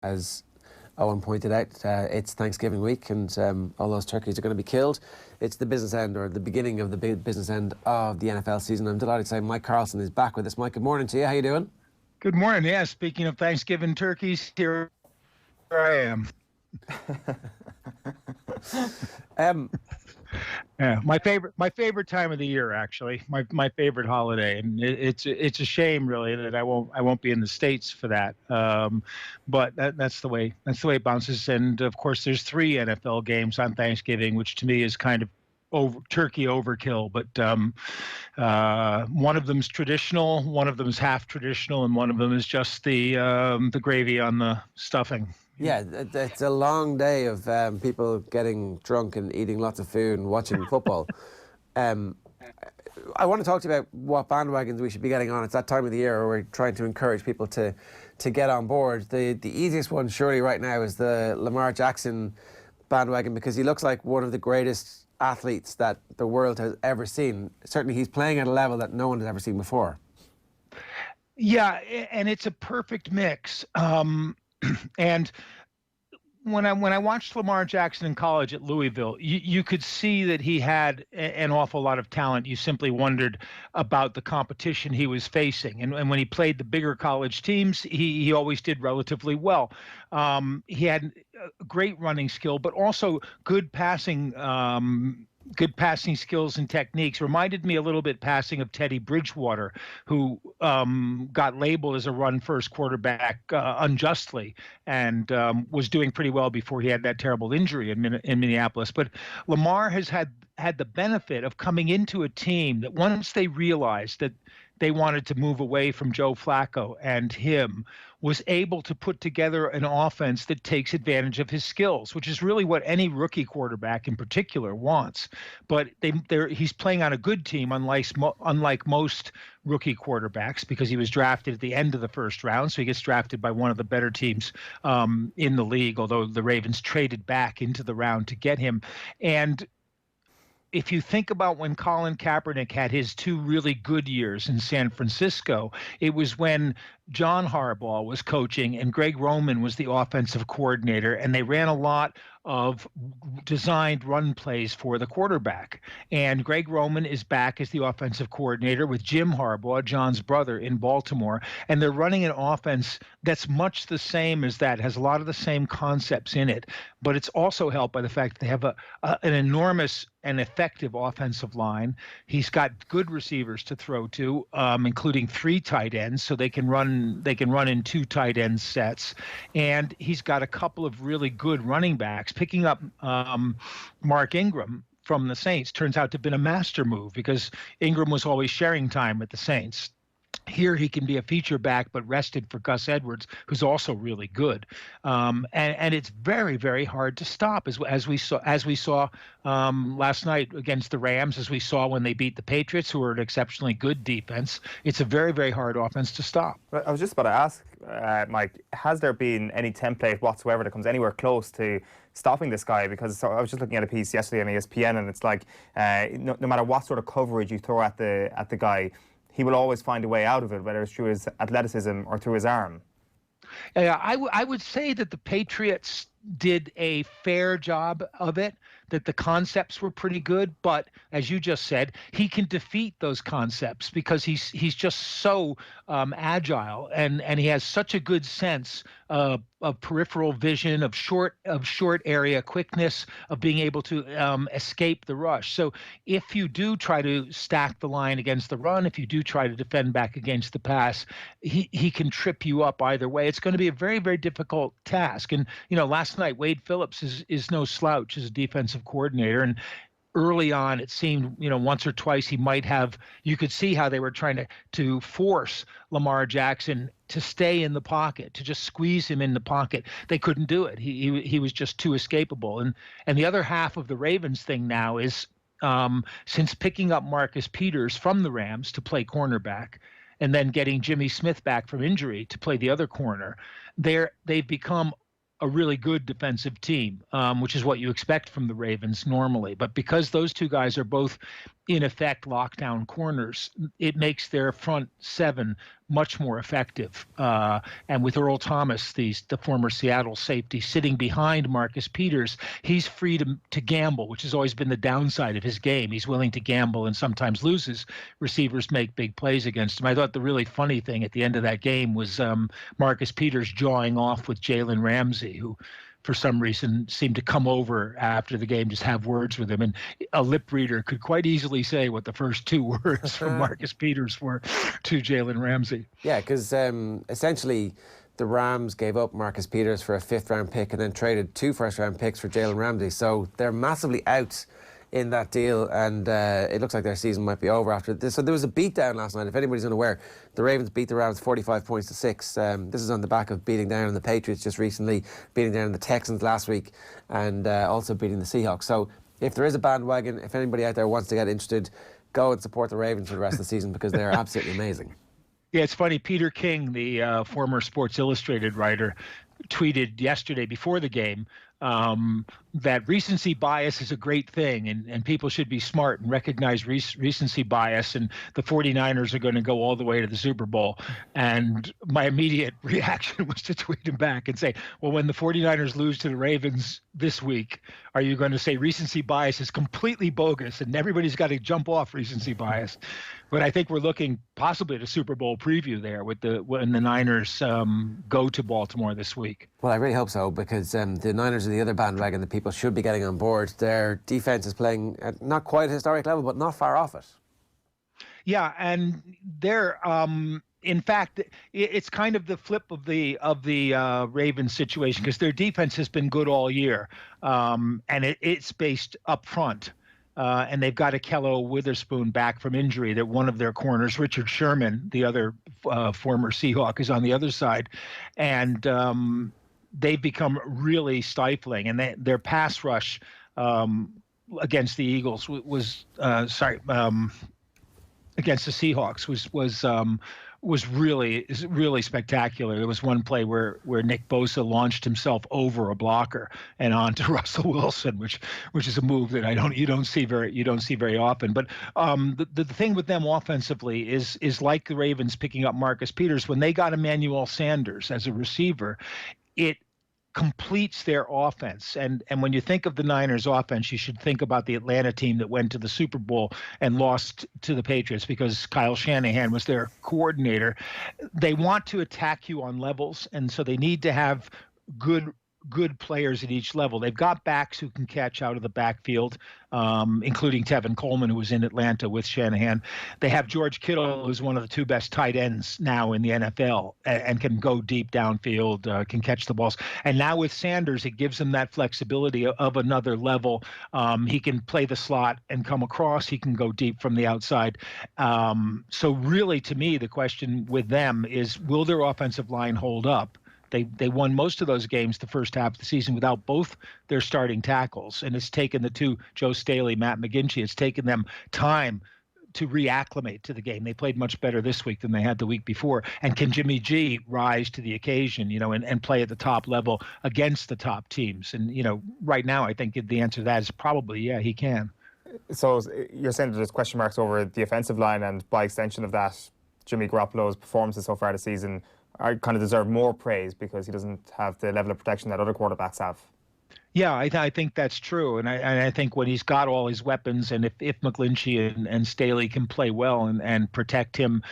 As Owen pointed out, it's Thanksgiving week and all those turkeys are going to be killed. It's the business end, or the beginning of the big business end of the NFL season. I'm delighted to say Mike Carlson is back with us. Mike, good morning to you. How you doing? Good morning. Yeah, speaking of Thanksgiving turkeys, here I am. Yeah, my favorite time of the year, actually. My favorite holiday, and it's a shame really that I won't be in the States for that. But that's the way it bounces. And of course, there's 3 NFL games on Thanksgiving, which to me is kind of turkey overkill. But one of them's traditional, one of them's half traditional, and one of them is just the gravy on the stuffing. Yeah, it's a long day of people getting drunk and eating lots of food and watching football. I want to talk to you about what bandwagons we should be getting on. It's that time of the year where we're trying to encourage people to get on board. The easiest one surely right now is the Lamar Jackson bandwagon, because he looks like one of the greatest athletes that the world has ever seen. Certainly he's playing at a level that no one has ever seen before. Yeah, and it's a perfect mix. And when I watched Lamar Jackson in college at Louisville, you could see that he had an awful lot of talent. You simply wondered about the competition he was facing. And when he played the bigger college teams, he always did relatively well. He had a great running skill, but also good passing skills and techniques. Reminded me a little bit passing of Teddy Bridgewater, who got labeled as a run-first quarterback unjustly, and was doing pretty well before he had that terrible injury in Minneapolis. But Lamar has had the benefit of coming into a team that once they realized that they wanted to move away from Joe Flacco and him, was able to put together an offense that takes advantage of his skills, which is really what any rookie quarterback in particular wants. But he's playing on a good team, unlike most rookie quarterbacks, because he was drafted at the end of the first round. So he gets drafted by one of the better teams in the league, although the Ravens traded back into the round to get him. And if you think about when Colin Kaepernick had his 2 really good years in San Francisco, it was when John Harbaugh was coaching and Greg Roman was the offensive coordinator, and they ran a lot of designed run plays for the quarterback. And Greg Roman is back as the offensive coordinator with Jim Harbaugh, John's brother, in Baltimore. And they're running an offense that's much the same as that, has a lot of the same concepts in it. But it's also helped by the fact that they have an enormous and effective offensive line. He's got good receivers to throw to, including 3 tight ends, so they can run in 2 tight end sets. And he's got a couple of really good running backs. Picking up Mark Ingram from the Saints turns out to have been a master move, because Ingram was always sharing time with the Saints. Here he can be a feature back, but rested for Gus Edwards, who's also really good. And it's very, very hard to stop, as we saw last night against the Rams, as we saw when they beat the Patriots, who are an exceptionally good defense. It's a very, very hard offense to stop. I was just about to ask, Mike, has there been any template whatsoever that comes anywhere close to stopping this guy? Because I was just looking at a piece yesterday on ESPN, and it's like no matter what sort of coverage you throw at the guy, he will always find a way out of it, whether it's through his athleticism or through his arm. Yeah, I would say that the Patriots did a fair job of it, that the concepts were pretty good, but as you just said, he can defeat those concepts because he's just so agile, and he has such a good sense of peripheral vision, of short area quickness, of being able to escape the rush. So if you do try to stack the line against the run, if you do try to defend back against the pass, he can trip you up either way. It's going to be a very, very difficult task. And last night Wade Phillips is no slouch as a defensive coordinator, and early on it seemed once or twice he might have, you could see how they were trying to force Lamar Jackson to stay in the pocket, to just squeeze him in the pocket. They couldn't do it. He was just too escapable. And the other half of the Ravens thing now is, since picking up Marcus Peters from the Rams to play cornerback, and then getting Jimmy Smith back from injury to play the other corner, they've become a really good defensive team, which is what you expect from the Ravens normally. But because those 2 guys are both in effect lockdown corners, it makes their front seven much more effective. And with Earl Thomas, the former Seattle safety, sitting behind Marcus Peters, he's free to gamble, which has always been the downside of his game. He's willing to gamble and sometimes loses. Receivers make big plays against him. I thought the really funny thing at the end of that game was Marcus Peters jawing off with Jalen Ramsey, who for some reason seemed to come over after the game, just have words with him. And a lip reader could quite easily say what the first two words from Marcus Peters were to Jalen Ramsey. Yeah, because essentially the Rams gave up Marcus Peters for a 5th-round pick and then traded 2 first-round picks for Jalen Ramsey. So they're massively out in that deal, and it looks like their season might be over after this. So there was a beatdown last night. If anybody's unaware, the Ravens beat the Rams 45 points to 6. This is on the back of beating down the Patriots just recently, beating down the Texans last week, and also beating the Seahawks. So if there is a bandwagon, if anybody out there wants to get interested, go and support the Ravens for the rest of the season because they are absolutely amazing. Yeah, it's funny. Peter King, the former Sports Illustrated writer, tweeted yesterday before the game that recency bias is a great thing, and people should be smart and recognize recency bias, and the 49ers are going to go all the way to the Super Bowl. And my immediate reaction was to tweet him back and say, well, when the 49ers lose to the Ravens this week, are you going to say recency bias is completely bogus and everybody's got to jump off recency bias? But I think we're looking possibly at a Super Bowl preview there when the Niners go to Baltimore this week. Well, I really hope so, because the Niners are the other bandwagon that people should be getting on board. Their defense is playing at not quite a historic level, but not far off it. Yeah, and they're in fact, it's kind of the flip of the Ravens situation, because their defense has been good all year, and it's based up front. And they've got Akello Witherspoon back from injury. That one of their corners, Richard Sherman, the other former Seahawk, is on the other side, and they've become really stifling. And their pass rush against the Eagles against the Seahawks was really spectacular. There was one play where Nick Bosa launched himself over a blocker and onto Russell Wilson, which is a move that you don't see very often. But the thing with them offensively is like the Ravens picking up Marcus Peters. When they got Emmanuel Sanders as a receiver, it completes their offense. And when you think of the Niners offense, you should think about the Atlanta team that went to the Super Bowl and lost to the Patriots because Kyle Shanahan was their coordinator. They want to attack you on levels, and so they need to have good players at each level. They've got backs who can catch out of the backfield, including Tevin Coleman, who was in Atlanta with Shanahan. They have George Kittle, who's one of the 2 best tight ends now in the NFL, and can go deep downfield, can catch the balls. And now with Sanders, it gives him that flexibility of another level. He can play the slot and come across. He can go deep from the outside. So really, to me, the question with them is, will their offensive line hold up? They won most of those games the first half of the season without both their starting tackles, and it's taken the 2, Joe Staley, Matt McGlinchey, it's taken them time to reacclimate to the game. They played much better this week than they had the week before. And can Jimmy G rise to the occasion, and play at the top level against the top teams? And, right now I think the answer to that is probably, yeah, he can. So you're saying that there's question marks over the offensive line, and by extension of that, Jimmy Garoppolo's performances so far this season kind of deserve more praise because he doesn't have the level of protection that other quarterbacks have. Yeah, I think that's true, and I think when he's got all his weapons, and if McGlinchey and Staley can play well and protect him,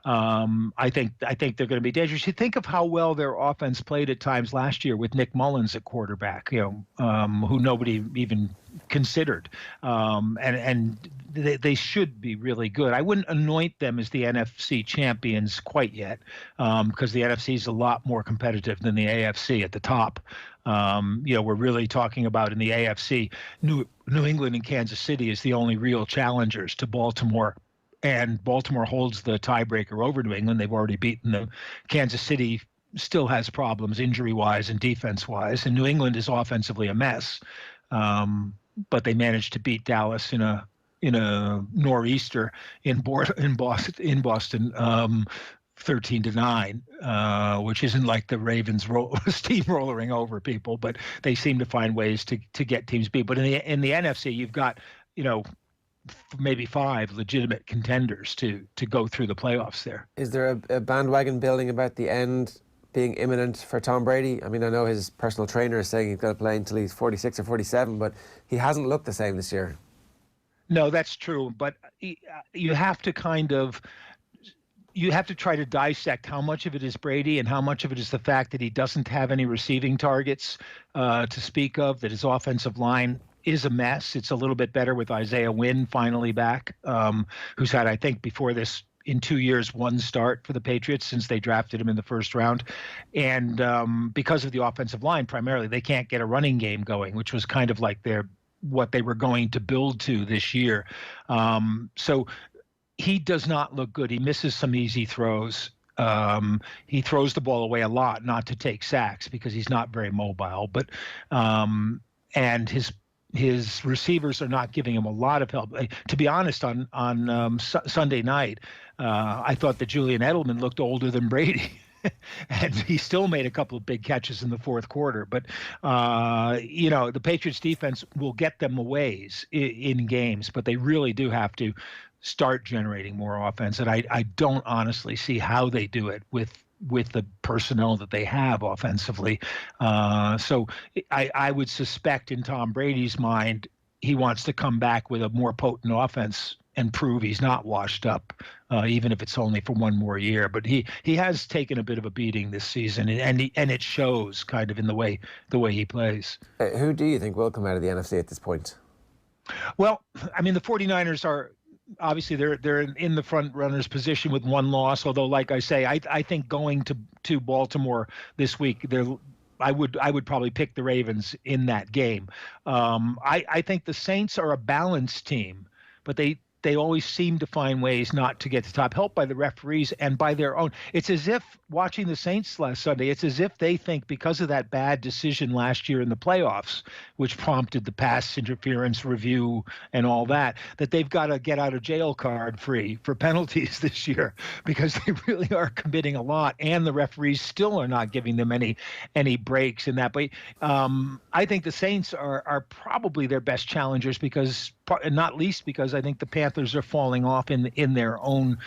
I think they're going to be dangerous. You think of how well their offense played at times last year with Nick Mullins at quarterback, who nobody even considered, and they should be really good. I wouldn't anoint them as the NFC champions quite yet, because the NFC is a lot more competitive than the AFC at the top. We're really talking about in the AFC, New England and Kansas City is the only real challengers to Baltimore, and Baltimore holds the tiebreaker over New England. They've already beaten them. Kansas City still has problems injury-wise and defense-wise, and New England is offensively a mess. But they managed to beat Dallas in a nor'easter in Boston. 13-9, which isn't like the Ravens steamrolling over people, but they seem to find ways to get teams beat. But in the NFC, you've got maybe 5 legitimate contenders to go through the playoffs there. Is there a bandwagon building about the end being imminent for Tom Brady? I mean, I know his personal trainer is saying he's going to play until he's 46 or 47, but he hasn't looked the same this year. No, that's true. But you have to try to dissect how much of it is Brady and how much of it is the fact that he doesn't have any receiving targets to speak of, that his offensive line is a mess. It's a little bit better with Isaiah Wynn finally back, who's had, I think, before this, in 2 years, 1 start for the Patriots since they drafted him in the first round. And because of the offensive line, primarily, they can't get a running game going, which was kind of like what they were going to build to this year. So he does not look good. He misses some easy throws. He throws the ball away a lot, not to take sacks because he's not very mobile. But and his receivers are not giving him a lot of help. To be honest, on Sunday night, I thought that Julian Edelman looked older than Brady. And he still made a couple of big catches in the fourth quarter. But, the Patriots defense will get them a ways in games, but they really do have to start generating more offense. And I don't honestly see how they do it with the personnel that they have offensively. So I would suspect in Tom Brady's mind, he wants to come back with a more potent offense and prove he's not washed up, even if it's only for 1 more year. But he has taken a bit of a beating this season, and it shows kind of in the way he plays. Who do you think will come out of the NFC at this point? Well, I mean, the 49ers are obviously they're in the front runner's position with 1 loss. Although, like I say, I think going to Baltimore this week, I would probably pick the Ravens in that game. I think the Saints are a balanced team, but they always seem to find ways not to get to top, helped by the referees and by their own. It's as if, watching the Saints last Sunday, it's as if they think because of that bad decision last year in the playoffs, which prompted the pass interference review and all that they've got a get out of jail card free for penalties this year, because they really are committing a lot, and the referees still are not giving them any breaks in that. But I think the Saints are probably their best challengers, because, not least because I think the Panthers are falling off in their own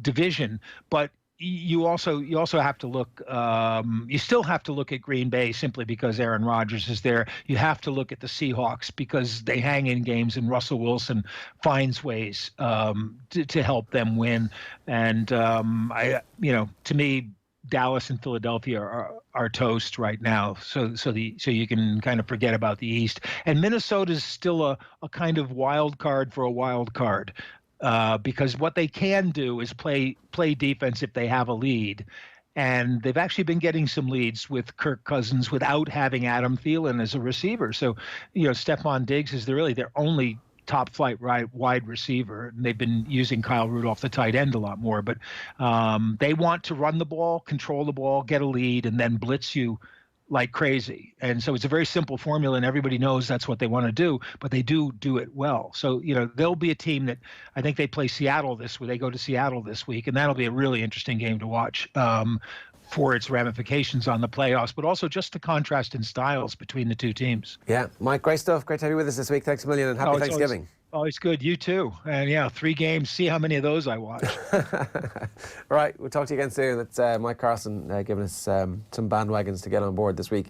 division. But you also have to look. You still have to look at Green Bay simply because Aaron Rodgers is there. You have to look at the Seahawks because they hang in games and Russell Wilson finds ways to help them win. And to me, Dallas and Philadelphia are toast right now. So you can kind of forget about the East. And Minnesota is still a kind of wild card for a wild card. Because what they can do is play defense if they have a lead. And they've actually been getting some leads with Kirk Cousins without having Adam Thielen as a receiver. So, Stephon Diggs is really their only top flight wide receiver. And they've been using Kyle Rudolph, the tight end, a lot more. But they want to run the ball, control the ball, get a lead, and then blitz you like crazy. And so it's a very simple formula, and everybody knows that's what they want to do, but they do it well. So, they'll be a team that I think they play Seattle they go to Seattle this week, and that'll be a really interesting game to watch for its ramifications on the playoffs, but also just the contrast in styles between the two teams. Yeah, Mike, great stuff. Great to have you with us this week. Thanks a million, and happy Thanksgiving. Always good. You too. And 3 games. See how many of those I watch. Right. We'll talk to you again soon. It's Mike Carlson giving us some bandwagons to get on board this week.